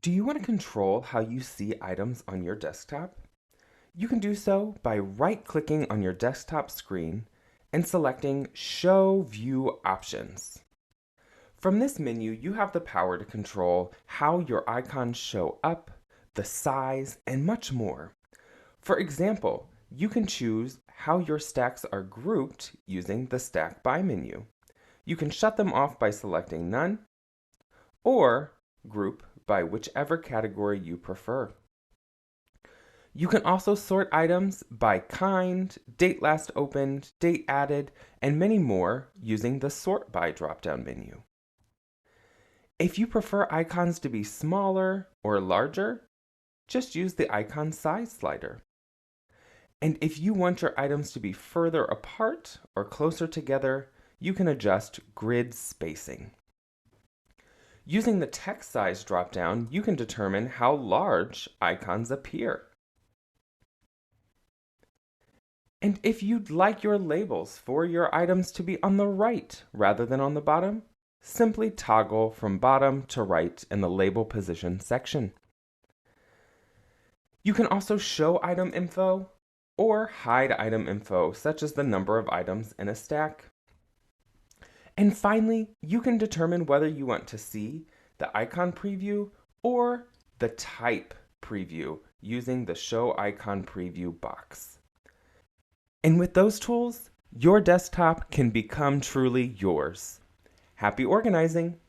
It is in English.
Do you want to control how you see items on your desktop? You can do so by right-clicking on your desktop screen and selecting Show View Options. From this menu, you have the power to control how your icons show up, the size, and much more. For example, you can choose how your stacks are grouped using the Stack By menu. You can shut them off by selecting None, or group by whichever category you prefer. You can also sort items by kind, date last opened, date added, and many more using the Sort By drop-down menu. If you prefer icons to be smaller or larger, just use the icon size slider. And if you want your items to be further apart or closer together, you can adjust grid spacing. Using the text size dropdown, you can determine how large icons appear. And if you'd like your labels for your items to be on the right rather than on the bottom, simply toggle from bottom to right in the label position section. You can also show item info or hide item info, such as the number of items in a stack. And finally, you can determine whether you want to see the icon preview or the type preview using the Show Icon Preview box. And with those tools, your desktop can become truly yours. Happy organizing!